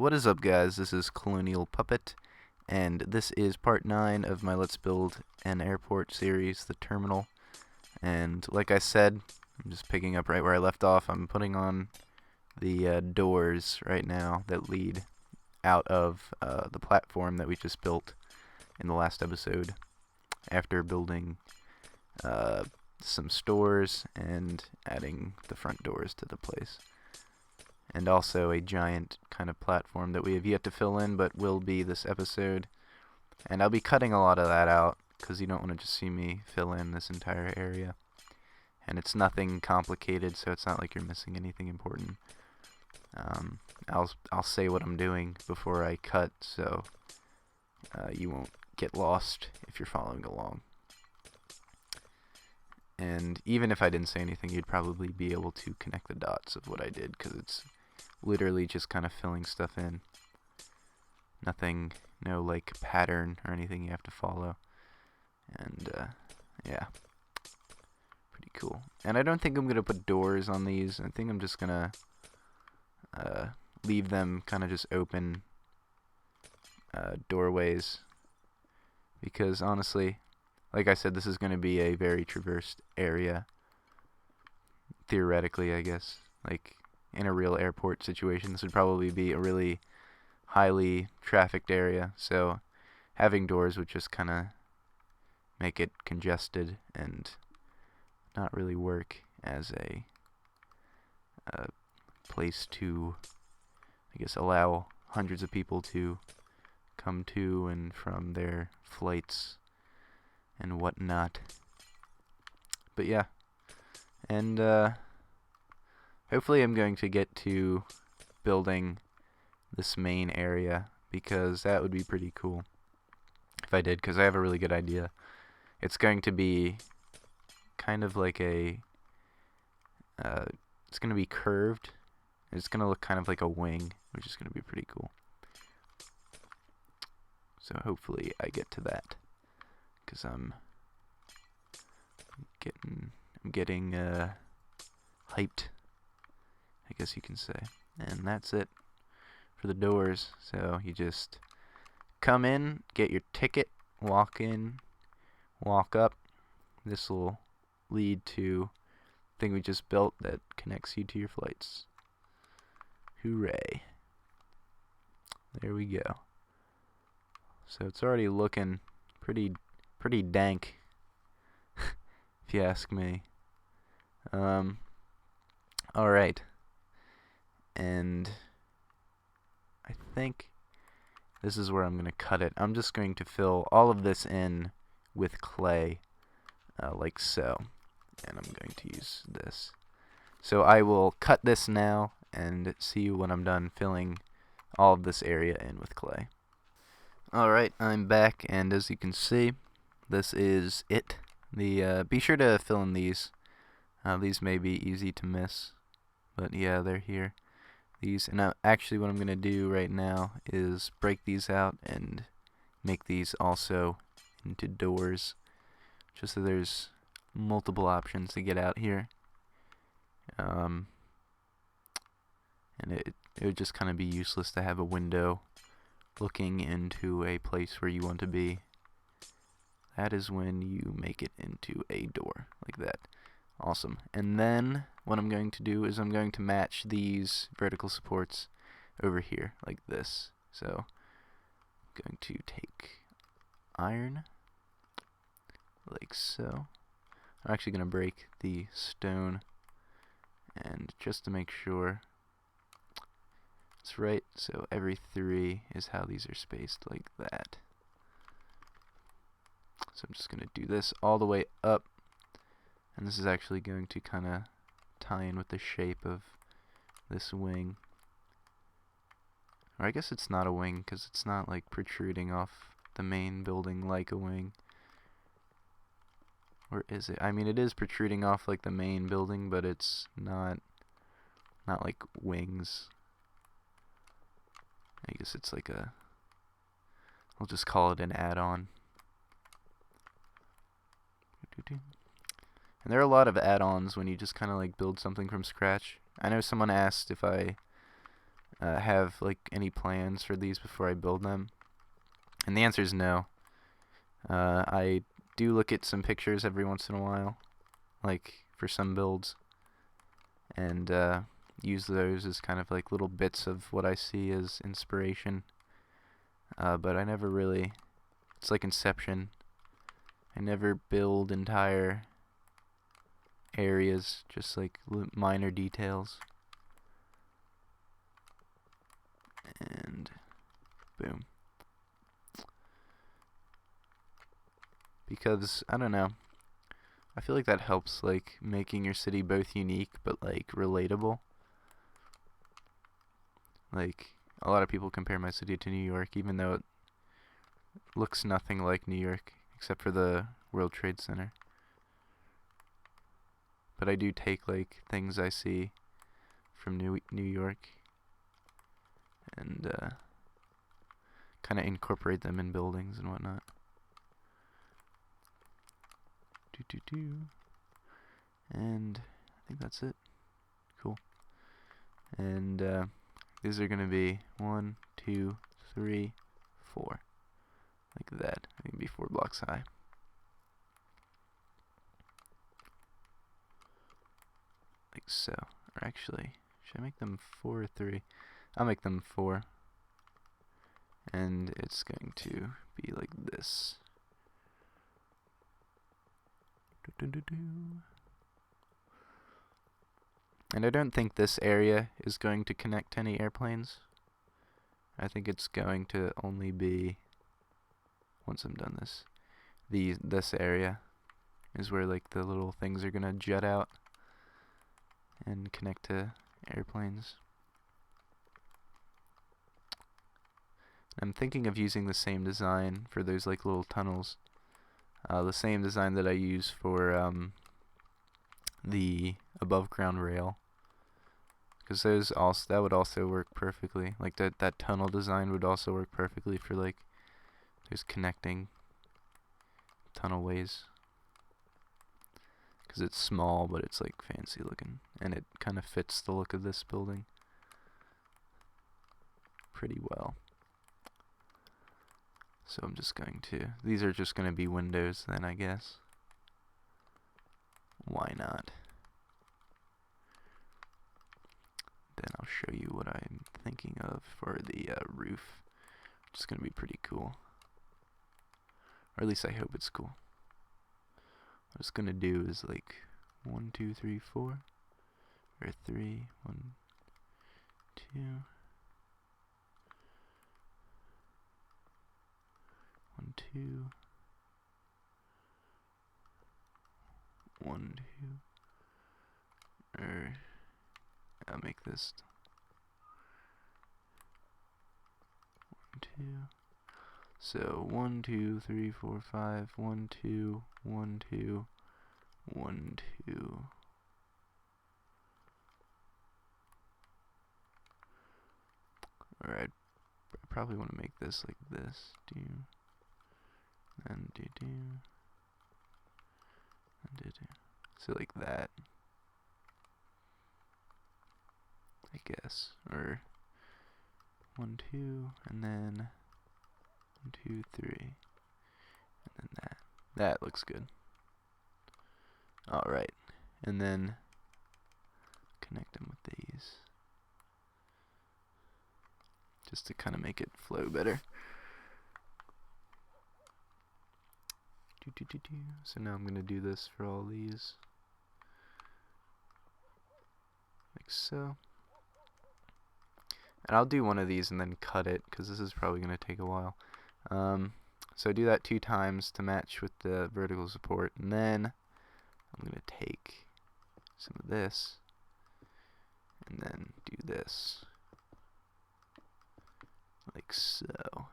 What is up, guys? This is Colonial Puppet, and this is part 9 of my Let's Build an Airport series, The Terminal. And like I said, I'm just picking up right where I left off. I'm putting on the doors right now that lead out of the platform that we just built in the last episode, after building some stores and adding the front doors to the place. And also a giant kind of platform that we have yet to fill in, but will be this episode. And I'll be cutting a lot of that out, because you don't want to just see me fill in this entire area. And it's nothing complicated, so it's not like you're missing anything important. I'll say what I'm doing before I cut, so you won't get lost if you're following along. And even if I didn't say anything, you'd probably be able to connect the dots of what I did, because it's literally just kind of filling stuff in. Nothing, no like pattern or anything you have to follow. And yeah, pretty cool. And I don't think I'm gonna put doors on these. I think I'm just gonna leave them kind of just open doorways, because honestly, like I said, this is gonna be a very traversed area. Theoretically, I guess, like in a real airport situation, this would probably be a really highly trafficked area, so having doors would just kind of make it congested and not really work as a place to, I guess, allow hundreds of people to come to and from their flights and whatnot. But yeah, and hopefully I'm going to get to building this main area, because that would be pretty cool if I did, because I have a really good idea. It's going to be kind of like a it's going to be curved. It's going to look kind of like a wing, which is going to be pretty cool. So hopefully I get to that, because I'm getting hyped, I guess you can say. And that's it for the doors. So you just come in, get your ticket, walk in, walk up. This will lead to the thing we just built that connects you to your flights. Hooray. There we go. So it's already looking pretty dank, if you ask me. Alright. And I think this is where I'm going to cut it. I'm just going to fill all of this in with clay, like so. And I'm going to use this. So I will cut this now and see you when I'm done filling all of this area in with clay. Alright, I'm back, and as you can see, this is it. Be sure to fill in these. These may be easy to miss, but yeah, they're here. And actually what I'm going to do right now is break these out and make these also into doors, just so there's multiple options to get out here. And it would just kind of be useless to have a window looking into a place where you want to be. That is when you make it into a door, like that. Awesome. And then what I'm going to do is I'm going to match these vertical supports over here, like this. So I'm going to take iron, like so. I'm actually going to break the stone, and just to make sure it's right, so every 3 is how these are spaced, like that. So I'm just going to do this all the way up, and this is actually going to kind of tie in with the shape of this wing. Or I guess it's not a wing, because it's not like protruding off the main building like a wing. Or is it? I mean, it is protruding off like the main building, but it's not like wings. I guess it's like I'll just call it an add-on. And there are a lot of add-ons when you just kind of like build something from scratch. I know someone asked if I have like any plans for these before I build them? And the answer is no. I do look at some pictures every once in a while, like for some builds, and use those as kind of like little bits of what I see as inspiration. But I never really, it's like Inception. I never build entire areas, just like minor details. And boom. Because, I don't know, I feel like that helps like making your city both unique but like relatable. Like, a lot of people compare my city to New York, even though it looks nothing like New York, except for the World Trade Center. But I do take like things I see from New York and kind of incorporate them in buildings and whatnot. And I think that's it. Cool. And these are gonna be 1, 2, 3, 4, like that. I think it'd be 4 blocks high. Like so. Or actually, should I make them 4 or 3? I'll make them 4. And it's going to be like this. And I don't think this area is going to connect to any airplanes. I think it's going to only be, once I'm done this, this area is where like the little things are gonna jet out and connect to airplanes. I'm thinking of using the same design for those like little tunnels. The same design that I use for the above ground rail, because those also, that would also work perfectly. Like that tunnel design would also work perfectly for like those connecting tunnel ways, because it's small but it's like fancy looking, and it kind of fits the look of this building pretty well. So I'm just going to, these are just going to be windows then, I guess. Why not? Then I'll show you what I'm thinking of for the roof, which is going to be pretty cool. Or at least I hope it's cool. What it's going to do is like 1, 2, 3, 4, or 3, 1, 2, 1, 2, 1, 2, or I'll make this 1, 2. So 1, 2, 3, 4, 5, 1, 2, 1, 2, 1, 2. Alright, I probably want to make this like this. Do and do and do. So like that, I guess. Or 1, 2, and then 1, 2, 3, and then that. That looks good. Alright, and then connect them with these, just to kind of make it flow better. So now I'm going to do this for all these, like so. And I'll do one of these and then cut it, because this is probably going to take a while. So do that 2 times to match with the vertical support, and then I'm going to take some of this and then do this, like so.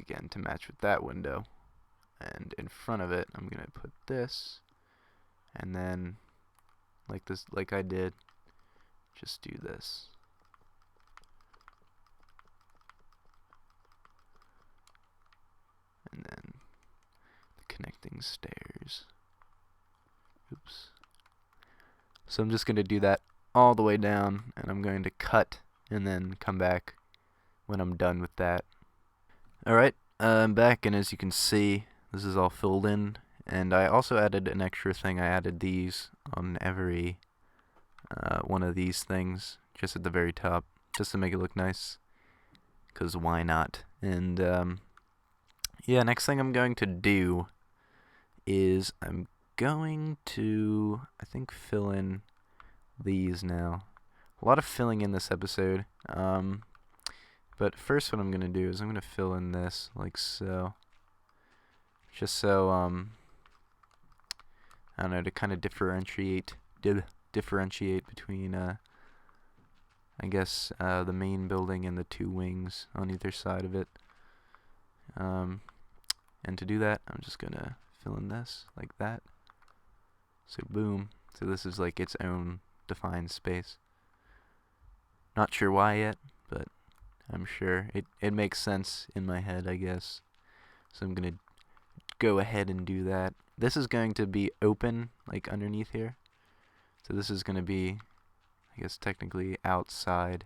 Again, to match with that window. And in front of it, I'm going to put this, and then like this, like I did, just do this. And then the connecting stairs. Oops. So I'm just going to do that all the way down, and I'm going to cut and then come back when I'm done with that. Alright, I'm back, and as you can see, this is all filled in, and I also added an extra thing. I added these on every one of these things, just at the very top, just to make it look nice, because why not? And yeah, next thing I'm going to do is I'm going to, I think, fill in these now. A lot of filling in this episode. But first what I'm going to do is I'm going to fill in this, like so. Just so, I don't know, to kind of differentiate between, I guess, the main building and the two wings on either side of it. And to do that, I'm just going to fill in this, like that. So boom. So this is like its own defined space. Not sure why yet, but I'm sure it makes sense in my head, I guess. So I'm going to go ahead and do that. This is going to be open, like underneath here. So this is going to be, I guess, technically outside,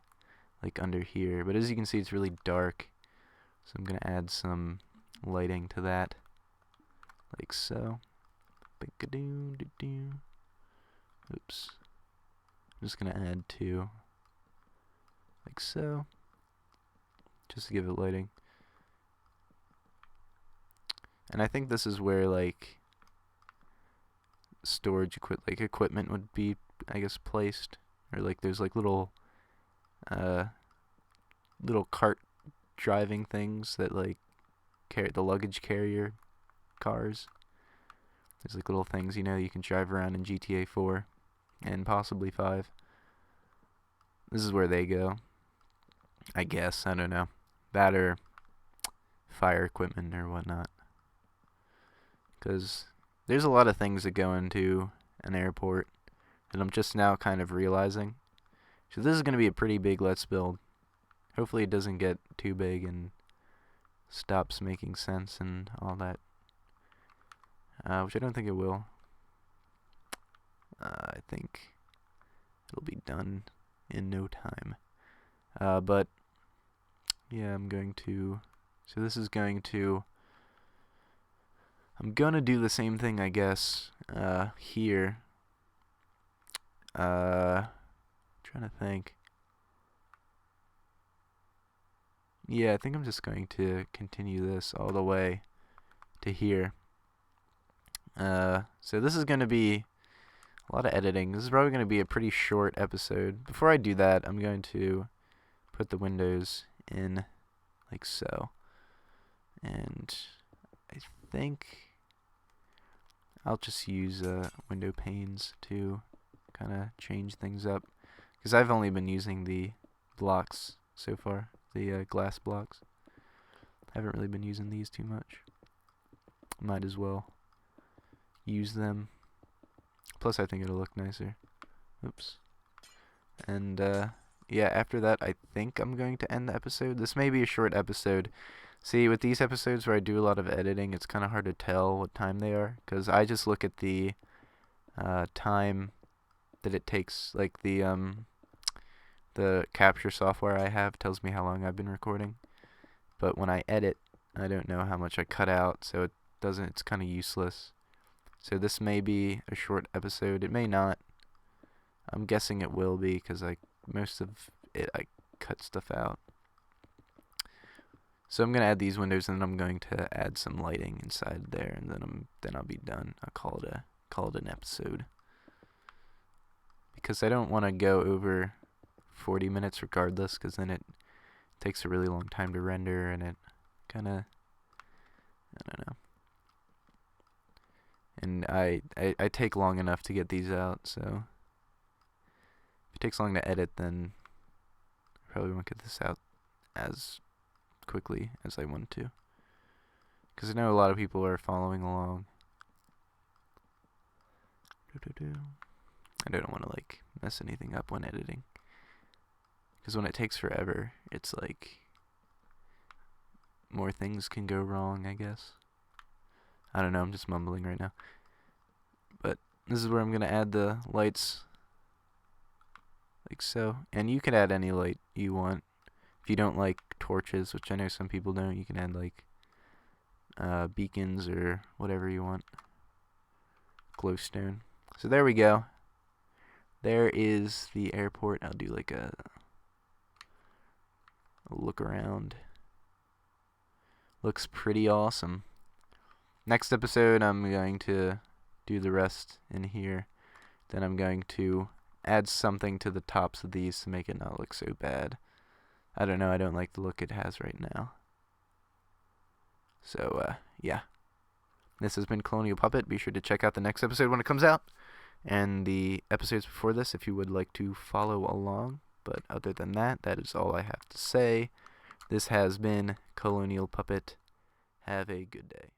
like under here. But as you can see, it's really dark. So I'm going to add some lighting to that, like so. Oops. I'm just going to add 2, like so, just to give it lighting. And I think this is where, like, storage equipment would be, I guess, placed. Or, like, there's, like, little cart driving things that, like, carry the luggage carrier cars. There's, like, little things, you know, you can drive around in GTA 4 and possibly 5. This is where they go, I guess. I don't know. That or fire equipment or whatnot. Because there's a lot of things that go into an airport that I'm just now kind of realizing. So this is going to be a pretty big Let's Build. Hopefully it doesn't get too big and stops making sense and all that. Which I don't think it will. I think it'll be done in no time. But yeah, I'm going to... So this is going to... I'm gonna do the same thing, I guess, here. Trying to think. Yeah, I think I'm just going to continue this all the way to here. So this is going to be a lot of editing. This is probably going to be a pretty short episode. Before I do that, I'm going to put the windows in like so. And I think I'll just use window panes to kind of change things up. Because I've only been using the blocks so far, the glass blocks. Haven't really been using these too much. Might as well use them. Plus I think it'll look nicer. Oops. And yeah, after that I think I'm going to end the episode. This may be a short episode. See, with these episodes where I do a lot of editing, it's kind of hard to tell what time they are, because I just look at the time that it takes, like the capture software I have tells me how long I've been recording. But when I edit, I don't know how much I cut out, so it's kind of useless. So this may be a short episode. It may not. I'm guessing it will be, because most of it I cut stuff out. So I'm gonna add these windows, and then I'm going to add some lighting inside there, and then I'll be done. I'll call it an episode, because I don't want to go over 40 minutes regardless, because then it takes a really long time to render, and it kind of, I don't know. And I take long enough to get these out, so if it takes long to edit, then I probably won't get this out as quickly as I want to, because I know a lot of people are following along. I don't want to like mess anything up when editing, because when it takes forever, it's like more things can go wrong, I guess. I don't know, I'm just mumbling right now. But this is where I'm gonna add the lights like so. And you can add any light you want. If you don't like torches, which I know some people don't, you can add like beacons or whatever you want. Glowstone. So there we go. There is the airport. I'll do like a look around. Looks pretty awesome. Next episode, I'm going to do the rest in here. Then I'm going to add something to the tops of these to make it not look so bad. I don't know, I don't like the look it has right now. So, yeah. This has been Colonial Puppet. Be sure to check out the next episode when it comes out, and the episodes before this if you would like to follow along. But other than that, that is all I have to say. This has been Colonial Puppet. Have a good day.